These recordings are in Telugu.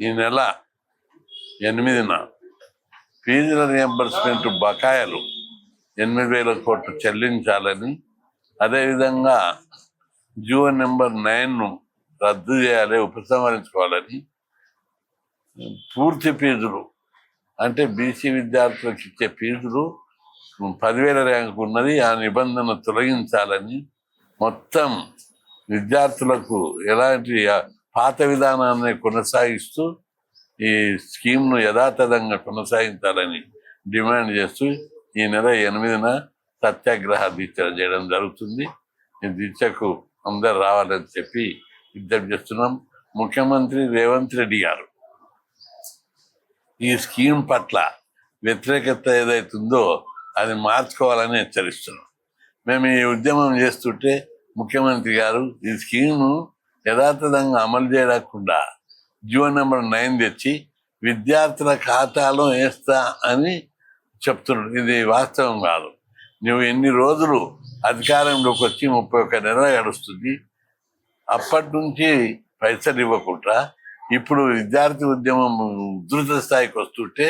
ఈ నెల 8న ఫీజుల రియంబర్స్మెంట్ బకాయిలు 8,000 కోట్లు చెల్లించాలని, అదేవిధంగా జీవో నెంబర్ 9ను రద్దు చేయాలి, ఉపసంహరించుకోవాలని, పూర్తి ఫీజులు అంటే బీసీ విద్యార్థులకు ఇచ్చే ఫీజులు 10,000 ర్యాంకు ఉన్నది, ఆ నిబంధన తొలగించాలని, మొత్తం విద్యార్థులకు ఎలాంటి పాత విధానాన్ని కొనసాగిస్తూ ఈ స్కీమ్ను యథాతథంగా కొనసాగించాలని డిమాండ్ చేస్తూ ఈ నెల 8న సత్యాగ్రహ దీక్ష చేయడం జరుగుతుంది. ఈ దీక్షకు అందరు రావాలని చెప్పి విజ్ఞప్తి చేస్తున్నాం. ముఖ్యమంత్రి రేవంత్ రెడ్డి గారు ఈ స్కీమ్ పట్ల వ్యతిరేకత ఏదైతుందో అది మార్చుకోవాలని హెచ్చరిస్తున్నాం. మేము ఈ ఉద్యమం చేస్తుంటే ముఖ్యమంత్రి గారు ఈ స్కీమ్ను యథాతథంగా అమలు చేయకుండా జీవో నెంబర్ 9 తెచ్చి విద్యార్థుల ఖాతాలో వేస్తా అని చెప్తున్నాడు. ఇది వాస్తవం కాదు. నువ్వు ఎన్ని రోజులు అధికారంలోకి వచ్చి 31 నెలలు గడుస్తుంది, అప్పటి నుంచి పైసలు ఇవ్వకుండా ఇప్పుడు విద్యార్థి ఉద్యమం ఉధృత స్థాయికి వస్తుంటే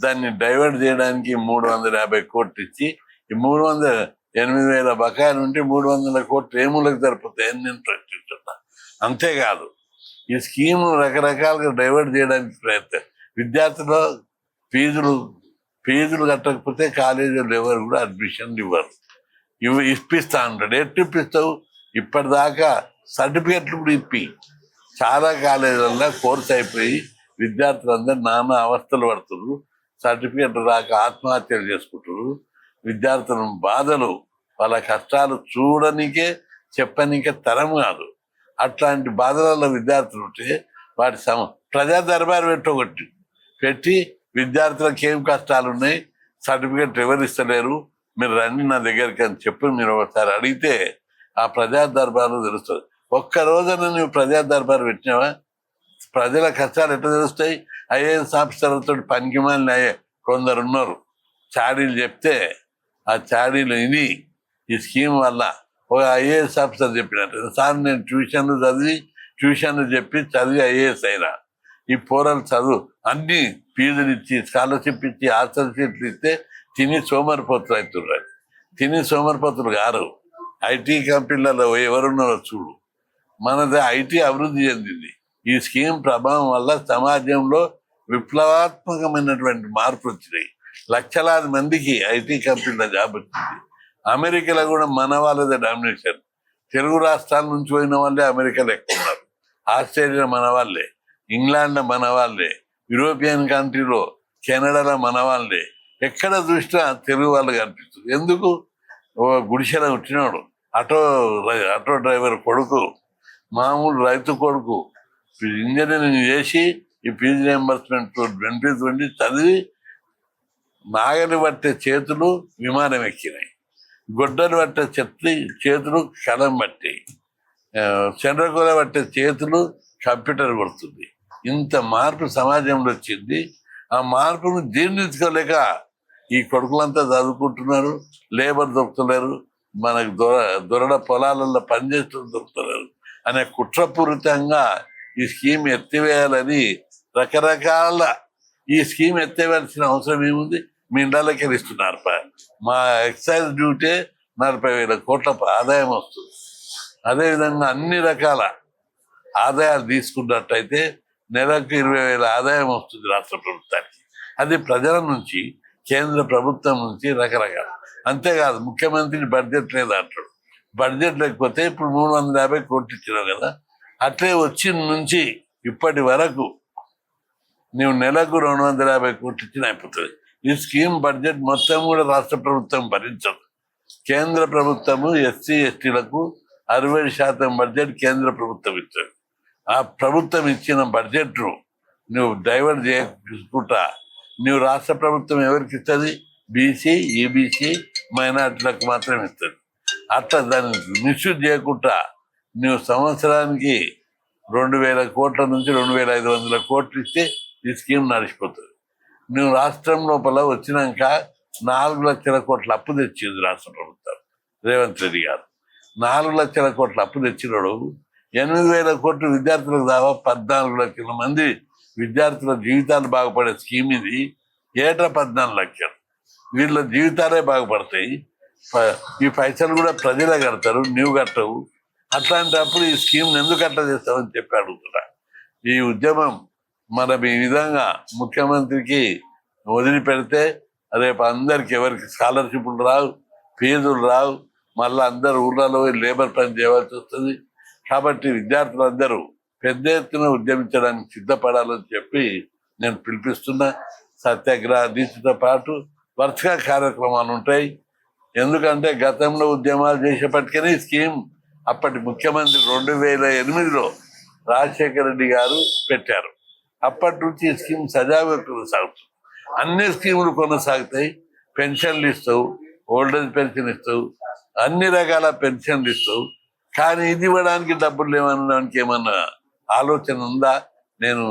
దాన్ని డైవర్ట్ చేయడానికి 350 కోట్లు ఇచ్చి ఈ 8,000 బకాయిలు ఉంటే 300 కోట్లు ఏములకు జరుపుతాయని నేను ప్రశ్నిస్తున్నా. అంతేకాదు ఈ స్కీమ్ రకరకాలుగా డైవర్ట్ చేయడానికి ప్రయత్నం. విద్యార్థుల ఫీజులు కట్టకపోతే కాలేజీలు ఎవరు కూడా అడ్మిషన్లు ఇవ్వరు. ఇప్పిస్తా అంటాడు. ఎట్టు ఇప్పిస్తావు? ఇప్పటిదాకా సర్టిఫికెట్లు కూడా ఇప్పి చాలా కాలేజీలలో కోర్స్ అయిపోయి విద్యార్థులందరూ నానా అవస్థలు పడుతున్నారు. సర్టిఫికెట్ రాక ఆత్మహత్యలు చేసుకుంటున్నారు. విద్యార్థుల బాధలు, వాళ్ళ కష్టాలు చూడనికే చెప్పనికే తరం కాదు. అట్లాంటి బాధలలో విద్యార్థులు ఉంటే వాటి ప్రజా దర్బారు పెట్టి విద్యార్థులకు ఏం కష్టాలు ఉన్నాయి, సర్టిఫికెట్ ఎవరు ఇస్తలేరు, మీరు రండి నా దగ్గరికి అని చెప్పి మీరు ఒకసారి అడిగితే ఆ ప్రజా దర్బారు తెలుస్తుంది. ఒక్క రోజున నువ్వు ప్రజా దర్బారు పెట్టినావా? ప్రజల కష్టాలు ఎట్లా తెలుస్తాయి? ఐఏఎస్ ఆఫీసర్లతో పనికిమాలిన కొందరు ఉన్నారు, చాడీలు చెప్తే ఆ చాడీలు ఇది ఈ స్కీమ్ వల్ల ఒక ఐఏఎస్ ఆఫీసర్ చెప్పినట్టు, సార్ నేను ట్యూషన్లు చెప్పి చదివి ఐఏఎస్ అయినా, ఈ పోరలు చదువు అన్ని ఫీజులు ఇచ్చి స్కాలర్షిప్ ఇచ్చి హాస్టల్ సీట్లు ఇస్తే తిని సోమరిపోతులు అవుతున్నారు. తిని సోమరిపోతులు గారు. ఐటీ కంపెనీలలో ఎవరున్నారో చూడు. మనది ఐటీ అభివృద్ధి చెందింది. ఈ స్కీమ్ ప్రభావం వల్ల సమాజంలో విప్లవాత్మకమైనటువంటి మార్పులు వచ్చినాయి. లక్షలాది మందికి ఐటీ కంపెనీల జాబ్ వచ్చింది. అమెరికాలో కూడా మన వాళ్ళదే డామినేషన్. తెలుగు రాష్ట్రాల నుంచి పోయిన వాళ్ళే అమెరికాలో ఎక్కువ ఉన్నారు. ఆస్ట్రేలియా మన వాళ్ళే, ఇంగ్లాండ్లో మన వాళ్ళే, యూరోపియన్ కంట్రీలో కెనడాలో మన వాళ్ళే. ఎక్కడ చూసినా తెలుగు వాళ్ళు కనిపిస్తుంది. ఎందుకు? ఓ గుడిసెలో పుట్టినాడు, ఆటో డ్రైవర్ కొడుకు, మామూలు రైతు కొడుకు ఇంజనీరింగ్ చేసి ఈ ఫీజు రియంబర్స్మెంట్ బెనిఫిట్స్ ఉండి చదివి నాగలి పట్టే చేతులు విమానం ఎక్కినాయి, గొడ్డలు పట్టే చేతులు కలం పట్టాయి, చంద్రకూల పట్టే చేతులు కంప్యూటర్ కొడుతుంది. ఇంత మార్పు సమాజంలో వచ్చింది. ఆ మార్పును జీర్ణించుకోలేక ఈ కొడుకులంతా చదువుకుంటున్నారు, లేబర్ దొరుకుతలేరు, మనకు దొరడ పొలాలలో పనిచేస్తూ దొరుకుతలేరు అనే కుట్రపూరితంగా ఈ స్కీమ్ ఎత్తివేయాలని రకరకాల ఈ స్కీమ్ ఎత్తివేయాల్సిన అవసరం ఏముంది? మీ ఇండ్లకే ఇస్తున్నారు. మా ఎక్సైజ్ డ్యూటీ 40,000 కోట్ల ఆదాయం వస్తుంది. అదేవిధంగా అన్ని రకాల ఆదాయాలు తీసుకున్నట్టయితే నెలకు 20,000 ఆదాయం వస్తుంది రాష్ట్ర ప్రభుత్వానికి. అది ప్రజల నుంచి, కేంద్ర ప్రభుత్వం నుంచి రకరకాల. అంతేకాదు ముఖ్యమంత్రి బడ్జెట్ లేదు అంటాడు. బడ్జెట్ లేకపోతే ఇప్పుడు 350 కోట్లు ఇచ్చినావు కదా, అట్లే వచ్చిన నుంచి ఇప్పటి వరకు నువ్వు నెలకు 250 కోట్లు ఇచ్చిన అయిపోతుంది. ఈ స్కీమ్ బడ్జెట్ మొత్తం కూడా రాష్ట్ర ప్రభుత్వం భరించదు. కేంద్ర ప్రభుత్వము ఎస్సీ ఎస్టీలకు 60% బడ్జెట్ కేంద్ర ప్రభుత్వం ఇచ్చాడు. ఆ ప్రభుత్వం ఇచ్చిన బడ్జెట్ను నువ్వు డైవర్ట్ చేసుకుంటా నువ్వు రాష్ట్ర ప్రభుత్వం ఎవరికి ఇస్తుంది? బీసీ, ఈబీసీ, మైనార్టీలకు మాత్రం ఇస్తుంది. అట్లా దాన్ని మిస్యూజ్ చేయకుండా నువ్వు సంవత్సరానికి 2,000 కోట్ల నుంచి 2,500 కోట్లు ఇస్తే ఈ స్కీమ్ నడిచిపోతుంది. నువ్వు రాష్ట్రం లోపల వచ్చినాక 4 లక్షల కోట్ల అప్పు తెచ్చింది రాష్ట్ర ప్రభుత్వం. రేవంత్ రెడ్డి గారు 4 లక్షల కోట్ల అప్పు తెచ్చినాడు. 8,000 కోట్లు విద్యార్థులకు దావా 14 లక్షల మంది విద్యార్థుల జీవితాలు బాగుపడే స్కీమ్ ఇది. ఏటా 14 లక్షలు. వీళ్ళ జీవితాలే బాగుపడతాయి. ఈ పైసలు కూడా ప్రజలే కడతారు, నీవు కట్టవు. అట్లాంటప్పుడు ఈ స్కీమ్ ఎందుకు అట్లా చేస్తామని చెప్పి అడుగుతున్నా. ఈ ఉద్యమం మనం ఈ విధంగా ముఖ్యమంత్రికి వదిలిపెడితే రేపు అందరికి ఎవరికి స్కాలర్షిప్లు రావు, ఫీజులు రావు, మళ్ళీ అందరు ఊళ్ళలో లేబర్ పని చేయవలసి వస్తుంది. కాబట్టి విద్యార్థులందరూ పెద్ద ఎత్తున ఉద్యమించడానికి సిద్ధపడాలని చెప్పి నేను పిలిపిస్తున్నా. సత్యాగ్రహ దీక్షతో పాటు వరుసగా కార్యక్రమాలు ఉంటాయి. ఎందుకంటే గతంలో ఉద్యమాలు చేసేపటికనే స్కీమ్ అప్పటి ముఖ్యమంత్రి 2008లో రాజశేఖర రెడ్డి గారు పెట్టారు. అప్పటి నుంచి ఈ స్కీమ్ సజావుగా కొనసాగుతుంది. అన్ని స్కీములు కొనసాగుతాయి. పెన్షన్లు ఇస్తావు, ఓల్డేజ్ పెన్షన్ ఇస్తావు, అన్ని రకాల పెన్షన్లు ఇస్తావు. కానీ ఇది ఇవ్వడానికి డబ్బులు లేవనడానికి ఏమన్నా ఆలోచన ఉందా? నేను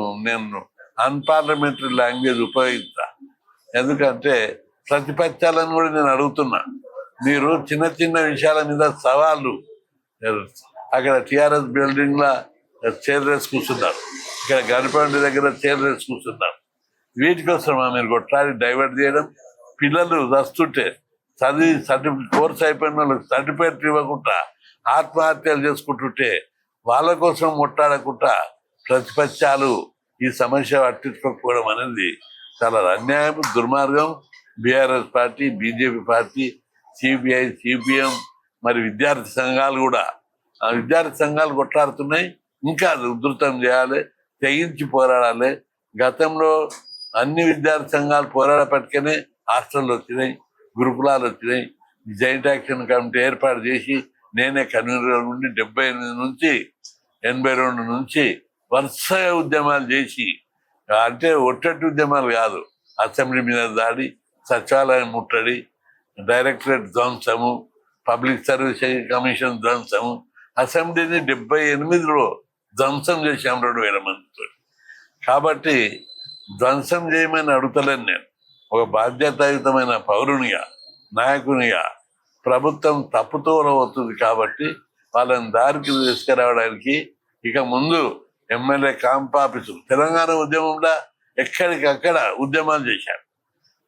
అన్పార్లమెంటరీ లాంగ్వేజ్ ఉపయోగిస్తా. ఎందుకంటే ప్రతిపక్షాలను కూడా నేను అడుగుతున్నా, మీరు చిన్న చిన్న విషయాల మీద సవాళ్ళు, అక్కడ టిఆర్ఎస్ బిల్డింగ్ లా చైర్ వేసి కూర్చున్నారు, ఇక్కడ గణపతి దగ్గర చైర్ వేసి కూర్చున్నారు. వీటి కోసమా మీరు కొట్లాడి డైవర్ట్ చేయడం? పిల్లలు వస్తుంటే చదివి సర్టిఫికేట్ కోర్స్ అయిపోయిన వాళ్ళకి సర్టిఫికేట్ ఇవ్వకుండా ఆత్మహత్యలు చేసుకుంటుంటే వాళ్ళ కోసం కొట్లాడకుండా ప్రతిపక్షాలు ఈ సమస్య పట్టించుకోకపోవడం అనేది చాలా అన్యాయం, దుర్మార్గం. BRS party, BJP party, CPI, CPM, మరి విద్యార్థి సంఘాలు కూడా విద్యార్థి సంఘాలు కొట్లాడుతున్నాయి. ఇంకా అది ఉధృతం చేయాలి, తెగించి పోరాడాలి. గతంలో అన్ని విద్యార్థి సంఘాలు పోరాడపట్టుకనే హాస్టళ్ళు వచ్చినాయి, గురుకులాలు వచ్చినాయి. జాయింట్ యాక్షన్ కమిటీ ఏర్పాటు చేసి నేనే కన్వీనర్ నుండి 78 నుంచి 82 నుంచి వరుసగా ఉద్యమాలు చేసి, అంటే ఒట్టటి ఉద్యమాలు కాదు, అసెంబ్లీ మీద దాడి, సచివాలయం ముట్టడి, డైరెక్టరేట్ ధ్వంసము, పబ్లిక్ సర్వీస్ కమిషన్ ధ్వంసము, అసెంబ్లీని 78లో ధ్వంసం చేశాం 2000 మందితో. కాబట్టి ధ్వంసం చేయమని అడుగుతలేను నేను. ఒక బాధ్యతాయుతమైన పౌరునిగా, నాయకునిగా ప్రభుత్వం తప్పుతోవ అవుతుంది. కాబట్టి వాళ్ళని దారికి తీసుకురావడానికి ఇక ముందు ఎమ్మెల్యే క్యాంప్ ఆఫీసులు, తెలంగాణ ఉద్యమంలో ఎక్కడికక్కడ ఉద్యమాలు చేశారు.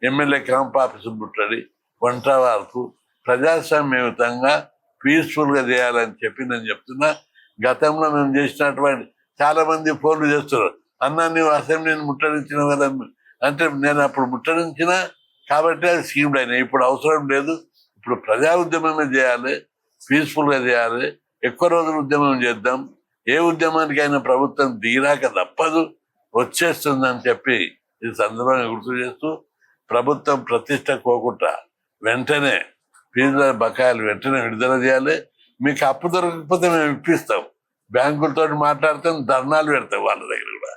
ఎమ్మెల్యే క్యాంప్ ఆఫీసులు ముట్టడి, వంట వరకు ప్రజాస్వామ్యయుతంగా పీస్ఫుల్గా చేయాలని చెప్పి నేను చెప్తున్నా. గతంలో మేము చేసినటువంటి చాలా మంది ఫోన్లు చేస్తున్నారు, అన్నా నువ్వు అసెంబ్లీని ముట్టడించిన కదా అంటే, నేను అప్పుడు ముట్టడించిన కాబట్టి అది స్కీమ్డ్ అయినాయి. ఇప్పుడు అవసరం లేదు. ఇప్పుడు ప్రజా ఉద్యమమే చేయాలి, పీస్ఫుల్గా చేయాలి, ఎక్కువ రోజులు ఉద్యమం చేద్దాం. ఏ ఉద్యమానికైనా ప్రభుత్వం దిగిరాక తప్పదు, వచ్చేస్తుందని చెప్పి ఈ సందర్భంగా గుర్తు చేస్తూ, ప్రభుత్వం ప్రతిష్ట పోకుండా వెంటనే ఫీజుల బకాయిలు వెంటనే విడుదల చేయాలి. మీకు అప్పు దొరకకపోతే మేము ఇప్పిస్తాం, బ్యాంకులతో మాట్లాడతాం, ధర్నాలు పెడతాం. వాళ్ళ దగ్గర కూడా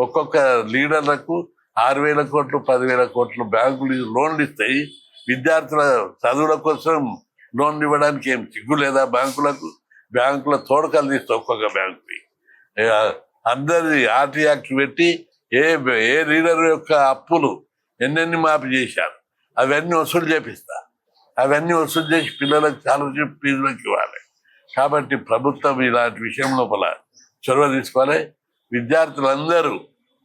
ఒక్కొక్క లీడర్లకు 6,000 కోట్లు 10,000 కోట్లు బ్యాంకులు లోన్లు ఇస్తాయి. విద్యార్థుల చదువుల కోసం లోన్లు ఇవ్వడానికి ఏం సిగ్గు లేదా బ్యాంకులకు? బ్యాంకుల తోడకలు తీస్తే ఒక్కొక్క బ్యాంకుకి అందరి ఆర్టీ యాక్ట్ పెట్టి ఏ లీడర్ యొక్క అప్పులు ఎన్నెన్ని మాఫీ చేశారు అవన్నీ వసూలు చేపిస్తా. అవన్నీ వసూలు చేసి పిల్లలకు స్కాలర్షిప్ ఫీజులకు ఇవ్వాలి. కాబట్టి ప్రభుత్వం ఇలాంటి విషయం లోపల చొరవ తీసుకోవాలి. విద్యార్థులందరూ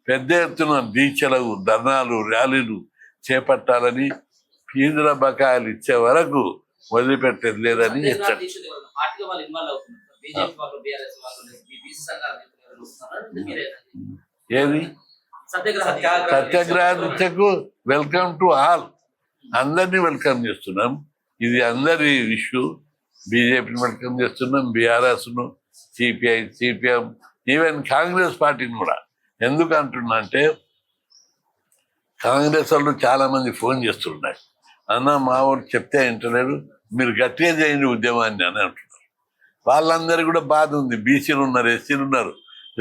పెద్ద ఎత్తున దీక్షలు, ధర్నాలు, ర్యాలీలు చేపట్టాలని, ఫీజుల బకాయిలు ఇచ్చే వరకు వదిలిపెట్టేది లేదని ఏది సత్యాగ్రహ దీక్షకు వెల్కమ్ టు ఆల్, అందరినీ వెల్కమ్ చేస్తున్నాం. ఇది అందరి ఇష్యూ. బీజేపీని వెల్కమ్ చేస్తున్నాం, బీఆర్ఎస్ను, సిపిఐ, సిపిఎం, ఈవెన్ కాంగ్రెస్ పార్టీని కూడా. ఎందుకు అంటున్నా అంటే, కాంగ్రెస్ వాళ్ళు చాలా మంది ఫోన్ చేస్తున్నారు, అన్న మా ఊరు చెప్తే వింటలేరు, మీరు గట్టిగా చేయండి ఉద్యమాన్ని అని అంటున్నారు. వాళ్ళందరూ కూడా బాధ ఉంది. బీసీలు ఉన్నారు, ఎస్సీలు ఉన్నారు,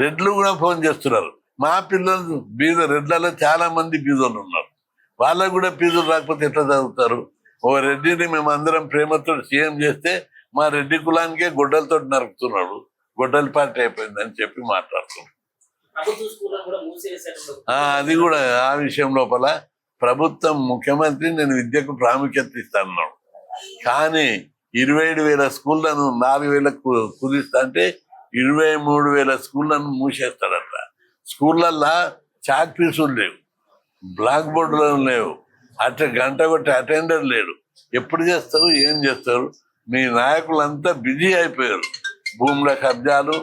రెడ్లు కూడా ఫోన్ చేస్తున్నారు. మా పిల్లలు రెడ్లలో చాలా మంది బీదోళ్ళు ఉన్నారు, వాళ్ళకు కూడా ఫీజులు రాకపోతే ఎట్లా చదువుతారు? ఓ రెడ్డిని మేము అందరం ప్రేమతో సీఎం చేస్తే మా రెడ్డి కులానికే గొడ్డలతో నరుకుతున్నాడు, గొడ్డల పార్టీ అయిపోయిందని చెప్పి మాట్లాడుతున్నాడు. అది కూడా ఆ విషయం లోపల ప్రభుత్వం, ముఖ్యమంత్రి నేను విద్యకు ప్రాముఖ్యత ఇస్తాను, కానీ 27,000 స్కూళ్లను 4,000కు కుదిస్తా అంటే 23,000 స్కూళ్లను మూసేస్తాడట. స్కూళ్ళల్లో చాక్ పీసులు లేవు, బ్లాక్ బోర్డులు లేవు, అట్లా గంట కొట్టి అటెండర్ లేడు. ఎప్పుడు చేస్తారు, ఏం చేస్తారు? మీ నాయకులంతా బిజీ అయిపోయారు. భూముల కబ్జాలు,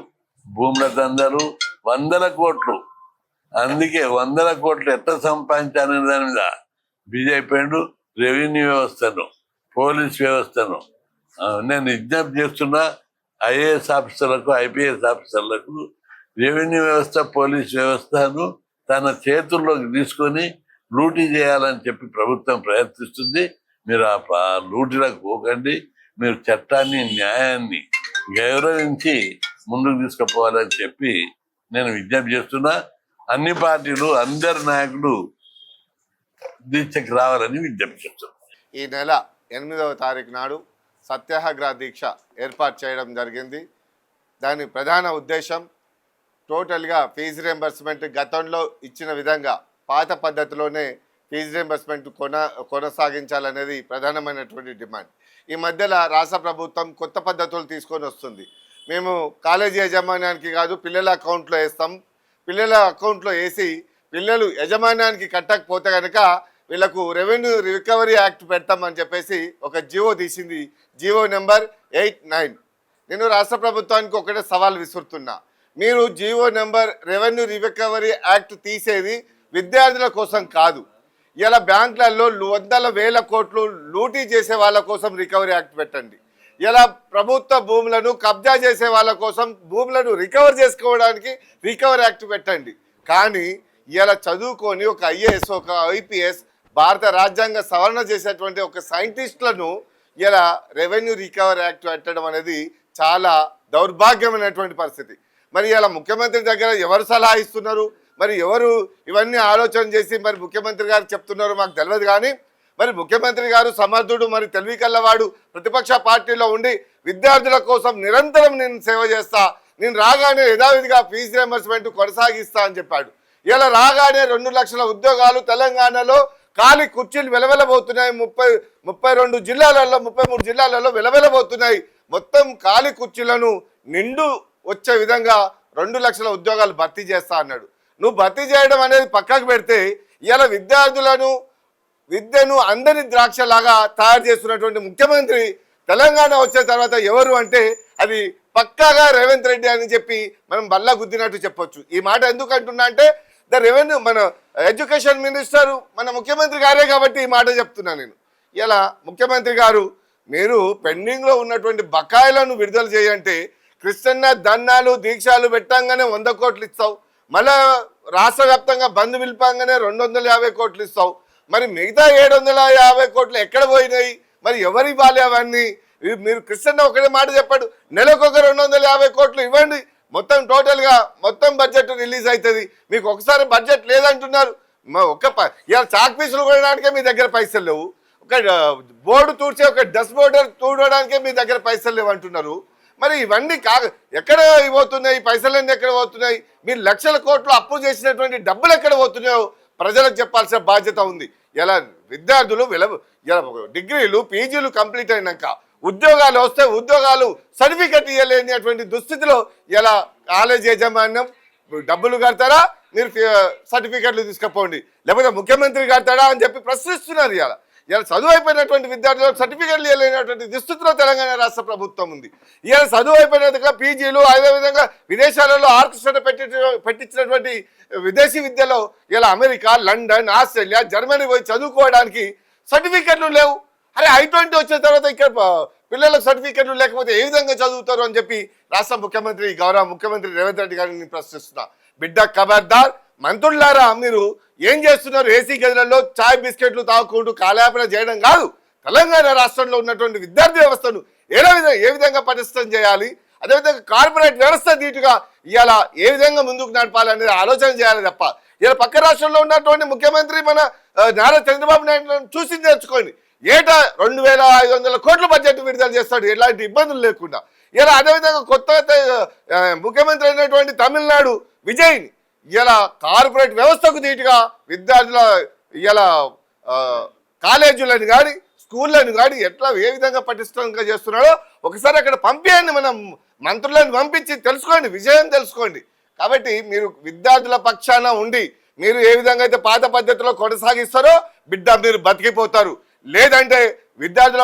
భూముల దందలు, 100 కోట్లు. అందుకే 100 కోట్లు ఎట్లా సంపాదించాలనే దాని మీద బిజీ అయిపోయాడు. రెవెన్యూ వ్యవస్థను, పోలీస్ వ్యవస్థను నేను విజ్ఞప్తి చేస్తున్నా. ఐఏఎస్ ఆఫీసర్లకు, ఐపీఎస్ ఆఫీసర్లకు రెవెన్యూ వ్యవస్థ, పోలీస్ వ్యవస్థను తన చేతుల్లోకి తీసుకొని లూటీ చేయాలని చెప్పి ప్రభుత్వం ప్రయత్నిస్తుంది. మీరు ఆ లూటీలకు పోకండి. మీరు చట్టాన్ని, న్యాయాన్ని గౌరవించి ముందుకు తీసుకుపోవాలని చెప్పి నేను విజ్ఞప్తి చేస్తున్నా. అన్ని పార్టీలు, అందరి నాయకులు దీక్షకు రావాలని విజ్ఞప్తి చేస్తున్నా. ఈ నెల 8వ తారీఖు నాడు సత్యాగ్రహ దీక్ష ఏర్పాటు చేయడం జరిగింది. దాని ప్రధాన ఉద్దేశం టోటల్గా ఫీజు రియంబర్స్మెంట్ గతంలో ఇచ్చిన విధంగా పాత పద్ధతిలోనే ఫీజు రియంబర్స్మెంట్ కొనసాగించాలనేది ప్రధానమైనటువంటి డిమాండ్. ఈ మధ్యలో రాష్ట్ర ప్రభుత్వం కొత్త పద్ధతులు తీసుకొని వస్తుంది. మేము కాలేజీ యాజమాన్యానికి కాదు, పిల్లల అకౌంట్లో వేస్తాం, పిల్లల అకౌంట్లో వేసి పిల్లలు యజమాన్యానికి కట్టకపోతే కనుక వీళ్ళకు రెవెన్యూ రికవరీ యాక్ట్ పెడతామని చెప్పేసి ఒక జీవో తీసింది, జీవో నెంబర్ 89. నేను రాష్ట్ర ప్రభుత్వానికి ఒకటే సవాల్ విసురుతున్నా. మీరు GO number revenue recovery act తీసేది విద్యార్థుల కోసం కాదు. ఇలా బ్యాంకులలో 100,000 కోట్లు లూటీ చేసే వాళ్ళ కోసం రికవరీ యాక్ట్ పెట్టండి. ఇలా ప్రభుత్వ భూములను కబ్జా చేసే వాళ్ళ కోసం భూములను రికవర్ చేసుకోవడానికి రికవరీ యాక్ట్ పెట్టండి. కానీ ఇలా చదువుకొని ఒక ఐఏఎస్, ఒక ఐపీఎస్, భారత రాజ్యాంగ సవరణ చేసేటువంటి ఒక సైంటిస్టులను ఇలా రెవెన్యూ రికవరీ యాక్ట్ పెట్టడం అనేది చాలా దౌర్భాగ్యమైనటువంటి పరిస్థితి. మరి ఇలా ముఖ్యమంత్రి దగ్గర ఎవరు సలహా ఇస్తున్నారు, మరి ఎవరు ఇవన్నీ ఆలోచన చేసి మరి ముఖ్యమంత్రి గారు చెప్తున్నారు మాకు తెలియదు. కానీ మరి ముఖ్యమంత్రి గారు సమర్థుడు, మరి తెలివి కల్లవాడు, ప్రతిపక్ష పార్టీలో ఉండి విద్యార్థుల కోసం నిరంతరం నేను సేవ చేస్తా, నేను రాగానే యథావిధిగా ఫీజు రియంబర్స్మెంట్ కొనసాగిస్తా అని చెప్పాడు. ఇలా రాగానే 2 లక్షల ఉద్యోగాలు తెలంగాణలో ఖాళీ కుర్చీలు వెలవెలబోతున్నాయి. 32 జిల్లాలలో, 33 జిల్లాలలో వెలవెలబోతున్నాయి. మొత్తం ఖాళీ కుర్చీలను నిండు వచ్చే విధంగా 2 లక్షల ఉద్యోగాలు భర్తీ చేస్తా అన్నాడు. నువ్వు భర్తీ చేయడం అనేది పక్కకు పెడితే ఇలా విద్యను అందరి ద్రాక్షలాగా తయారు చేస్తున్నటువంటి ముఖ్యమంత్రి తెలంగాణ వచ్చిన తర్వాత ఎవరు అంటే అది పక్కాగా రేవంత్ రెడ్డి అని చెప్పి మనం బల్లా గుద్దినట్టు చెప్పొచ్చు. ఈ మాట ఎందుకు అంటున్నా అంటే రెవెన్యూ మన ఎడ్యుకేషన్ మినిస్టర్ మన ముఖ్యమంత్రి గారే కాబట్టి ఈ మాట చెప్తున్నా నేను. ఇలా ముఖ్యమంత్రి గారు మీరు పెండింగ్లో ఉన్నటువంటి బకాయిలను విడుదల చేయంటే క్రిస్టియన్ ధర్నాలు, దీక్షలు పెట్టంగానే 100 కోట్లు ఇస్తావు, మళ్ళా రాష్ట్ర వ్యాప్తంగా బంద్ పిలిపంగానే 250 కోట్లు ఇస్తావు. మరి మిగతా 750 కోట్లు ఎక్కడ పోయినాయి? మరి ఎవరు ఇవ్వాలి అవన్నీ? మీరు క్రిస్టియన్ ఒకటే మాట చెప్పాడు, నెలకొక 250 కోట్లు ఇవ్వండి, మొత్తం టోటల్గా మొత్తం బడ్జెట్ రిలీజ్ అవుతుంది. మీకు ఒకసారి బడ్జెట్ లేదంటున్నారు. ఇలా చాక్ పీసులు కొనడానికే మీ దగ్గర పైసలు లేవు, ఒక బోర్డు తూడ్చే ఒక డస్ట్ బోర్డర్ తూడడానికే మీ దగ్గర పైసలు లేవు అంటున్నారు. మరి ఇవన్నీ ఎక్కడ పోతున్నాయి? పైసలన్నీ ఎక్కడ పోతున్నాయి? మీరు లక్షల కోట్లు అప్పు చేసినటువంటి డబ్బులు ఎక్కడ పోతున్నాయో ప్రజలకు చెప్పాల్సిన బాధ్యత ఉంది. ఇలా విద్యార్థులు ఇలా డిగ్రీలు, పీజీలు కంప్లీట్ అయినాక ఉద్యోగాలు వస్తే ఉద్యోగాలు సర్టిఫికెట్ ఇవ్వలేనటువంటి దుస్థితిలో ఇలా కాలేజ్ యాజమాన్యం డబ్బులు కడతారా, మీరు సర్టిఫికెట్లు తీసుకుపోండి, లేకపోతే ముఖ్యమంత్రి కడతాడా అని చెప్పి ప్రశ్నిస్తున్నారు. ఇలా చదువు అయిపోయినటువంటి విద్యార్థులకు సర్టిఫికెట్లు ఇవ్వలేనటువంటి దుస్థితిలో తెలంగాణ రాష్ట్ర ప్రభుత్వం ఉంది. ఇలా చదువు అయిపోయినట్టుగా పీజీలు, అదేవిధంగా విదేశాలలో ఆర్కెస్ట్రా పెట్టించినటువంటి విదేశీ విద్యలో ఇలా అమెరికా, లండన్, ఆస్ట్రేలియా, జర్మనీ పోయి చదువుకోవడానికి సర్టిఫికెట్లు లేవు. అరే I-20 వచ్చిన తర్వాత ఇక్కడ పిల్లలకు సర్టిఫికెట్లు లేకపోతే ఏ విధంగా చదువుతారు అని చెప్పి రాష్ట్ర ముఖ్యమంత్రి, గౌరవ ముఖ్యమంత్రి రేవంత్ రెడ్డి గారిని ప్రశ్నిస్తున్నా. బిడ్డ ఖబర్దార్, మంత్రులారా మీరు ఏం చేస్తున్నారు? ఏసీ గదులలో చాయ్ బిస్కెట్లు తాగుకుంటూ కాలయాపన చేయడం కాదు, తెలంగాణ రాష్ట్రంలో ఉన్నటువంటి విద్యార్థి వ్యవస్థను ఏ విధంగా పటిష్టం చేయాలి, అదేవిధంగా కార్పొరేట్ వ్యవస్థ దీటుగా ఇవాళ ఏ విధంగా ముందుకు నడపాలి అనేది ఆలోచన చేయాలి తప్ప ఇలా పక్క రాష్ట్రంలో ఉన్నటువంటి ముఖ్యమంత్రి మన నారా చంద్రబాబు నాయుడు చూసి నేర్చుకోండి. ఏటా 2,500 కోట్ల బడ్జెట్ విడుదల చేస్తాడు ఎలాంటి ఇబ్బందులు లేకుండా. ఇలా అదేవిధంగా కొత్తగా ముఖ్యమంత్రి అయినటువంటి తమిళనాడు విజయ్ని ఇలా కార్పొరేట్ వ్యవస్థకు దీటుగా విద్యార్థుల ఇలా కాలేజీలను కానీ స్కూళ్ళను కానీ ఎట్లా ఏ విధంగా పటిష్టంగా చేస్తున్నాడో ఒకసారి అక్కడ పంపించండి, మనం మంత్రులను పంపించి తెలుసుకోండి, విజయం తెలుసుకోండి. కాబట్టి మీరు విద్యార్థుల పక్షాన ఉండి మీరు ఏ విధంగా అయితే పాత పద్ధతిలో కొనసాగిస్తారో బిడ్డ మీరు బతికిపోతారు. లేదంటే విద్యార్థుల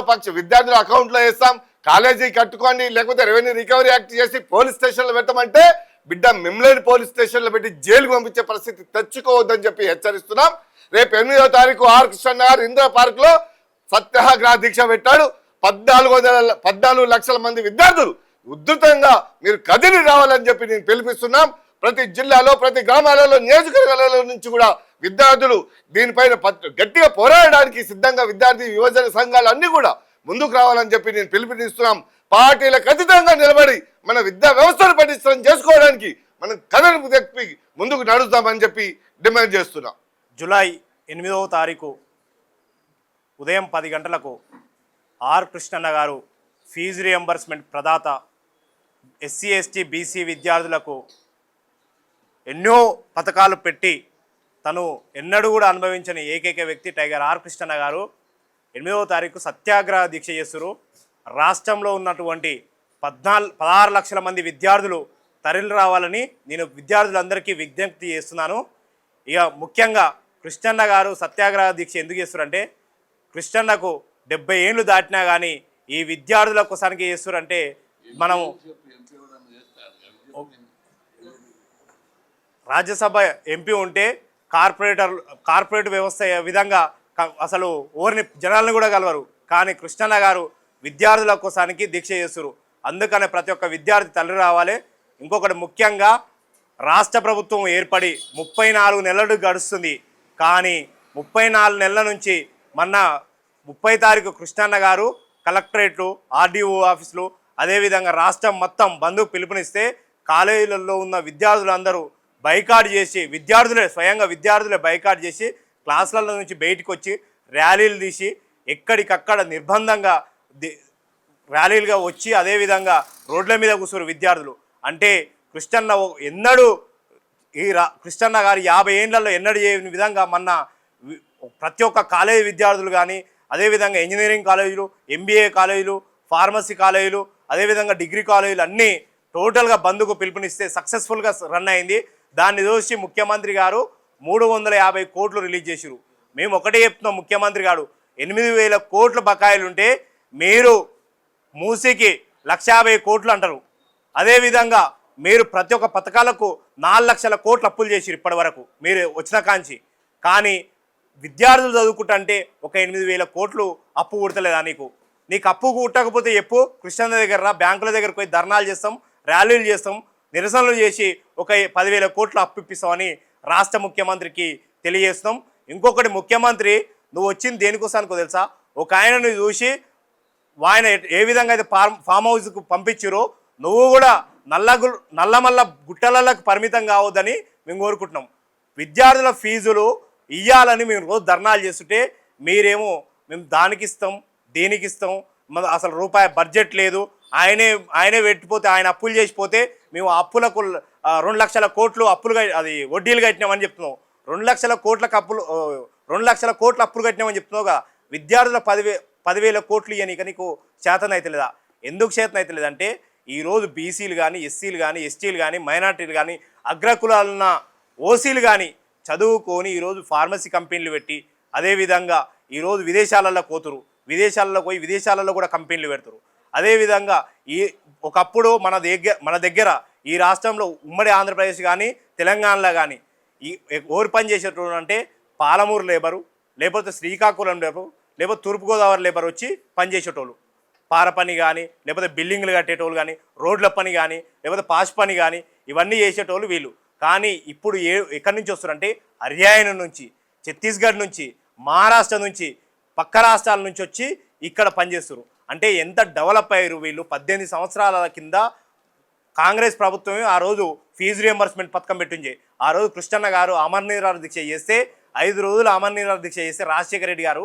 అకౌంట్లో వేస్తాం, కాలేజీ కట్టుకోండి, లేకపోతే రెవెన్యూ రికవరీ యాక్ట్ చేసి పోలీస్ స్టేషన్లో పెట్టమంటే బిడ్డ మిమ్మల్ని పోలీస్ స్టేషన్లో పెట్టి జైలుకు పంపించే పరిస్థితి తెచ్చుకోవద్దని చెప్పి హెచ్చరిస్తున్నాం. రేపు 8వ తారీఖు ఆర్ కృష్ణ గారు ఇందిరా పార్క్ లో సత్యాగ్రహ దీక్ష పెట్టాడు. 14 లక్షల మంది విద్యార్థులు ఉధృతంగా మీరు కదిలి రావాలని చెప్పి నేను పిలిపిస్తున్నాం. ప్రతి జిల్లాలో, ప్రతి గ్రామాలలో, నియోజకవర్గాలలో నుంచి కూడా విద్యార్థులు దీనిపైన గట్టిగా పోరాడడానికి సిద్ధంగా విద్యార్థి యువజన సంఘాలు అన్ని కూడా ముందుకు రావాలని చెప్పి నేను పిలుపునిస్తున్నాం. పార్టీలకు అతీతంగా నిలబడి మన విద్యా వ్యవస్థను పటిష్టం చేసుకోవడానికి మనం కథను తెప్పి ముందుకు నడుస్తామని చెప్పి డిమాండ్ చేస్తున్నాం. జూలై 8వ తారీఖు ఉదయం 10 గంటలకు ఆర్ కృష్ణన్న గారు ఫీజు రియంబర్స్మెంట్ ప్రదాత ఎస్సీ ఎస్టీ బీసీ విద్యార్థులకు ఎన్నో పథకాలు పెట్టి తను ఎన్నడూ కూడా అనుభవించని ఏకైక వ్యక్తి టైగర్ ఆర్ కృష్ణన్న గారు 8వ తారీఖు సత్యాగ్రహ దీక్ష చేస్తారు. రాష్ట్రంలో ఉన్నటువంటి 16 లక్షల మంది విద్యార్థులు తరలి రావాలని నేను విద్యార్థులందరికీ విజ్ఞప్తి చేస్తున్నాను. ఇక ముఖ్యంగా కృష్ణన్న గారు సత్యాగ్రహ దీక్ష ఎందుకు చేస్తారంటే కృష్ణన్నకు 70 ఏళ్ళు దాటినా కానీ ఈ విద్యార్థుల కోసానికి చేస్తారంటే మనము రాజ్యసభ ఎంపీ ఉంటే కార్పొరేట్ వ్యవస్థ విధంగా అసలు ఓరిని జనాలను కూడా కలవరు. కానీ కృష్ణన్న గారు విద్యార్థుల కోసానికి దీక్ష చేస్తారు. అందుకనే ప్రతి ఒక్క విద్యార్థి తల్లి రావాలి. ఇంకొకటి ముఖ్యంగా రాష్ట్ర ప్రభుత్వం ఏర్పడి 34 నెలలు గడుస్తుంది. కానీ 34 నెలల నుంచి మొన్న 30 తారీఖు కృష్ణన్న గారు కలెక్టరేట్లు, ఆర్డీఓ ఆఫీసులు, అదేవిధంగా రాష్ట్రం మొత్తం బంధుకు పిలుపునిస్తే కాలేజీలలో ఉన్న విద్యార్థులందరూ బైకాట్ చేసి స్వయంగా విద్యార్థులే బైకాట్ చేసి క్లాసులలో నుంచి బయటకు వచ్చి ర్యాలీలు తీసి ఎక్కడికక్కడ నిర్బంధంగా ర్యాలీలుగా వచ్చి అదేవిధంగా రోడ్ల మీద కూర్చున్నారు విద్యార్థులు. అంటే కృష్ణన్న గారు 50 ఏళ్లలో ఎన్నడూ చేయని విధంగా మొన్న ప్రతి ఒక్క కాలేజీ విద్యార్థులు కానీ, అదేవిధంగా ఇంజనీరింగ్ కాలేజీలు, ఎంబీఏ కాలేజీలు, ఫార్మసీ కాలేజీలు, అదేవిధంగా డిగ్రీ కాలేజీలు అన్నీ టోటల్గా బంద్కు పిలుపునిస్తే సక్సెస్ఫుల్గా రన్ అయింది. దాన్ని చూసి ముఖ్యమంత్రి గారు 350 కోట్లు రిలీజ్ చేసిరు. మేము ఒకటే చెప్తున్నాం, ముఖ్యమంత్రి గారు 8,000 కోట్ల బకాయిలు ఉంటే మీరు మూసీకి 150 కోట్లు అంటారు. అదేవిధంగా మీరు ప్రతి ఒక్క పథకాలకు 4 లక్షల కోట్లు అప్పులు చేసిరు ఇప్పటి వరకు మీరు వచ్చిన కాంచి. కానీ విద్యార్థులు చదువుకుంటే ఒక 8,000 కోట్లు అప్పు కుడతలేదా? నీకు అప్పు కుట్టకపోతే చెప్పు, కృష్ణ దగ్గర బ్యాంకుల దగ్గరకు పోయి ధర్నాలు చేస్తాం, ర్యాలీలు చేస్తాం, నిరసనలు చేసి ఒక 10,000 కోట్లు అప్పు ఇప్పిస్తామని రాష్ట్ర ముఖ్యమంత్రికి తెలియజేస్తాం. ఇంకొకటి, ముఖ్యమంత్రి నువ్వు వచ్చింది దేనికోసానికో తెలుసా? ఒక ఆయనను చూసి ఆయన ఏ విధంగా అయితే ఫామ్ హౌస్కు పంపించారో నువ్వు కూడా నల్లమల్ల గుట్టలకు పరిమితం కావద్దని మేము కోరుకుంటున్నాం. విద్యార్థుల ఫీజులు ఇవ్వాలని మేము రోజు ధర్నాలు చేస్తుంటే మీరేమో మేము దానికి ఇస్తాం, దేనికి ఇస్తాం, అసలు రూపాయి బడ్జెట్ లేదు, ఆయనే పెట్టిపోతే ఆయన అప్పులు చేసిపోతే మేము అప్పులకు 2 లక్షల కోట్లు అప్పులుగా అది వడ్డీలు కట్టినామని చెప్తున్నాం. 2 లక్షల కోట్ల అప్పులు కట్టినామని చెప్తున్నావు కదా. విద్యార్థుల 10,000 కోట్లు ఇవ్వనీక నీకు చేతనైతలేదా? ఎందుకు చేతనైతలేదంటే ఈరోజు బీసీలు కానీ, ఎస్సీలు కానీ, ఎస్టీలు కానీ, మైనార్టీలు కానీ, అగ్రకులాలున్న ఓసీలు కానీ చదువుకొని ఈరోజు ఫార్మసీ కంపెనీలు పెట్టి, అదేవిధంగా ఈరోజు విదేశాలలో పోతురు, విదేశాలలో కూడా కంపెనీలు పెడతారు. అదేవిధంగా ఒకప్పుడు మన దగ్గర ఈ రాష్ట్రంలో ఉమ్మడి ఆంధ్రప్రదేశ్ కానీ తెలంగాణలో కానీ ఓరు పని చేసేటోళ్ళు అంటే పాలమూరు లేబరు, లేకపోతే శ్రీకాకుళం లేబరు, లేకపోతే తూర్పుగోదావరి లేబర్ వచ్చి పనిచేసేటోళ్ళు. పార పని కానీ, లేకపోతే బిల్డింగ్లు కట్టేటోళ్ళు కానీ, రోడ్ల పని కానీ, లేకపోతే పాష్ పని కానీ, ఇవన్నీ చేసేటోళ్ళు వీళ్ళు. కానీ ఇప్పుడు ఎక్కడి నుంచి వస్తారంటే హర్యానా నుంచి, ఛత్తీస్గఢ్ నుంచి, మహారాష్ట్ర నుంచి, పక్క రాష్ట్రాల నుంచి వచ్చి ఇక్కడ పనిచేస్తారు. అంటే ఎంత డెవలప్ అయ్యారు వీళ్ళు. 18 సంవత్సరాల కింద కాంగ్రెస్ ప్రభుత్వమే ఆ రోజు ఫీజు రియంబర్స్మెంట్ పథకం పెట్టింది. ఆ రోజు కృష్ణన్న గారు అమరనిరాహార దీక్ష చేస్తే 5 రోజులు అమరనిరాహార దీక్ష చేస్తే రాజశేఖర రెడ్డి గారు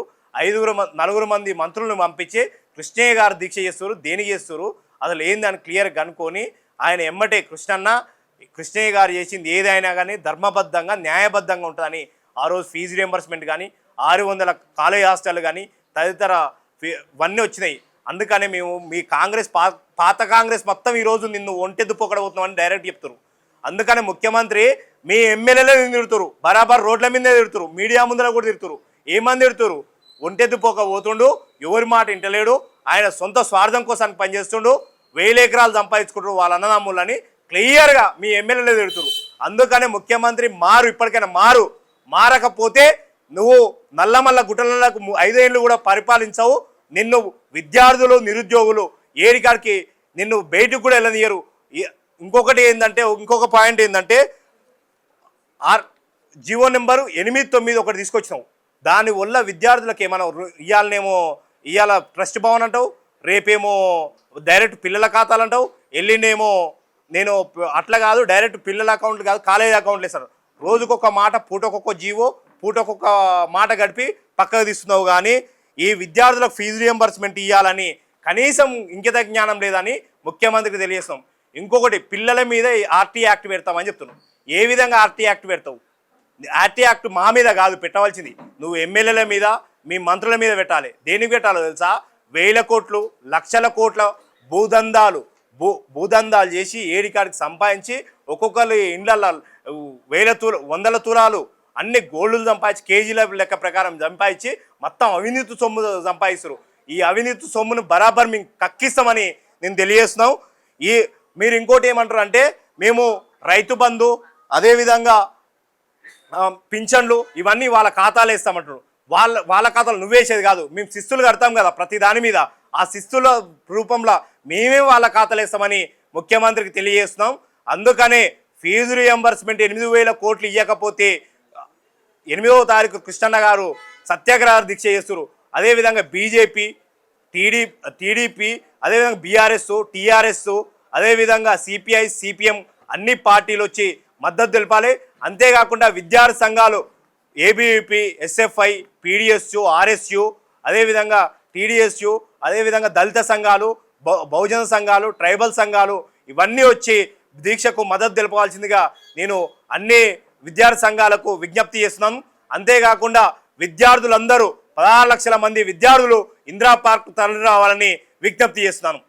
4 మంది మంత్రులను పంపించి కృష్ణయ్య గారు దీక్ష చేస్తారు. దేనికి చేస్తారు అసలు ఏందని క్లియర్గా కనుక్కొని ఆయన ఎమ్మటే కృష్ణయ్య గారు చేసింది ఏదైనా కానీ ధర్మబద్ధంగా న్యాయబద్ధంగా ఉంటుందని ఆ రోజు ఫీజు రియంబర్స్మెంట్ కానీ 600 కాలేజ్ హాస్టల్ కానీ తదితర ఇవన్నీ వచ్చినాయి. అందుకనే మేము మీ పాత కాంగ్రెస్ మొత్తం ఈరోజు నిన్ను ఒంటెద్దు పొగడబోతున్నామని డైరెక్ట్ చెప్తారు. అందుకనే ముఖ్యమంత్రి మీ ఎమ్మెల్యేలే తిడుతురు, బరాబర్ రోడ్ల మీదే తిడుతురు, మీడియా ముందర కూడా తిడుతురు. ఏమంది తిడుతురు? ఒంటెద్దు పోక పోతుండు, ఎవరి మాట వింటలేడు, ఆయన సొంత స్వార్థం కోసం పనిచేస్తుండు, 1000 ఎకరాలు సంపాదించుకుంటారు వాళ్ళ అన్నదమ్ములని క్లియర్గా మీ ఎమ్మెల్యేలే తిడుతురు. అందుకనే ముఖ్యమంత్రి మారు, ఇప్పటికైనా మారకపోతే నువ్వు నల్లమల్ల గుట్టలకు 5 ఏళ్ళు కూడా పరిపాలించవు. నిన్ను విద్యార్థులు, నిరుద్యోగులు ఏడికాడికి నిన్ను బయటకు కూడా వెళ్ళనియరు. ఇంకొక పాయింట్ ఏంటంటే జీవో నెంబరు 891 ఒకటి తీసుకొచ్చినావు. దానివల్ల విద్యార్థులకు ఏమైనా ఇవాళ ట్రస్ట్ భవన్ అంటావు, రేపేమో డైరెక్ట్ పిల్లల ఖాతాలు అంటావు, ఎల్లుండేమో నేను అట్లా కాదు, డైరెక్ట్ పిల్లల అకౌంట్లు కాదు, కాలేజ్ అకౌంట్లు వేస్తారు. రోజుకొక మాట, పూటకొక జీవో, పూటకొక మాట గడిపి పక్కకు తీస్తున్నావు. కానీ ఈ విద్యార్థులకు ఫీజు రియంబర్స్మెంట్ ఇవ్వాలని కనీసం ఇంకిత జ్ఞానం లేదని ముఖ్యమంత్రికి తెలియజేస్తాం. ఇంకొకటి, పిల్లల మీద ఆర్టీ యాక్ట్ పెడతామని చెప్తున్నావు. ఏ విధంగా ఆర్టీ యాక్ట్ పెడతావు? ఆర్టీ యాక్ట్ మా మీద కాదు పెట్టవలసింది, నువ్వు ఎమ్మెల్యేల మీద, మీ మంత్రుల మీద పెట్టాలి. దేనికి పెట్టాలో తెలుసా? 1000 కోట్లు, లక్షల కోట్ల భూదందాలు చేసి ఏడికాడికి సంపాదించి ఒక్కొక్కరు ఇండ్ల 100 తులాలు అన్ని గోల్డ్లు సంపాదించి కేజీల లెక్క ప్రకారం సంపాదించి మొత్తం అవినీతి సొమ్ము సంపాదిస్తారు. ఈ అవినీతి సొమ్మును బరాబర్ మేము కక్కిస్తామని నేను తెలియజేస్తున్నాం. మీరు ఇంకోటి ఏమంటారు అంటే, మేము రైతు బంధు, అదేవిధంగా పింఛన్లు ఇవన్నీ వాళ్ళ ఖాతాలు వేస్తామంటారు. వాళ్ళ ఖాతాలు నువ్వేసేది కాదు, మేము శిస్తులు కడతాం కదా ప్రతి దాని మీద, ఆ శిస్తుల రూపంలో మేమే వాళ్ళ ఖాతాలు వేస్తామని ముఖ్యమంత్రికి తెలియజేస్తున్నాం. అందుకనే ఫీజు రియంబర్స్మెంట్ 8,000 కోట్లు ఇవ్వకపోతే 8వ తారీఖు కృష్ణన్న గారు సత్యాగ్రహ దీక్ష చేస్తారు. అదేవిధంగా బీజేపీ, టీడీపీ, అదేవిధంగా బీఆర్ఎస్, టీఆర్ఎస్, అదేవిధంగా సిపిఐ, సిపిఎం అన్ని పార్టీలు వచ్చి మద్దతు తెలపాలి. అంతేకాకుండా విద్యార్థి సంఘాలు ఏబీవీపీ, ఎస్ఎఫ్ఐ, పీడిఎస్యు, ఆర్ఎస్యు, అదేవిధంగా టీడీఎస్యు, అదేవిధంగా దళిత సంఘాలు, బహుజన సంఘాలు, ట్రైబల్ సంఘాలు ఇవన్నీ వచ్చి దీక్షకు మద్దతు తెలపాల్సిందిగా నేను అన్ని విద్యార్థి సంఘాలకు విజ్ఞప్తి చేస్తున్నాను. అంతేకాకుండా విద్యార్థులందరూ 16 లక్షల మంది విద్యార్థులు ఇందిరా పార్క్ తరలి రావాలని విజ్ఞప్తి చేస్తున్నాను.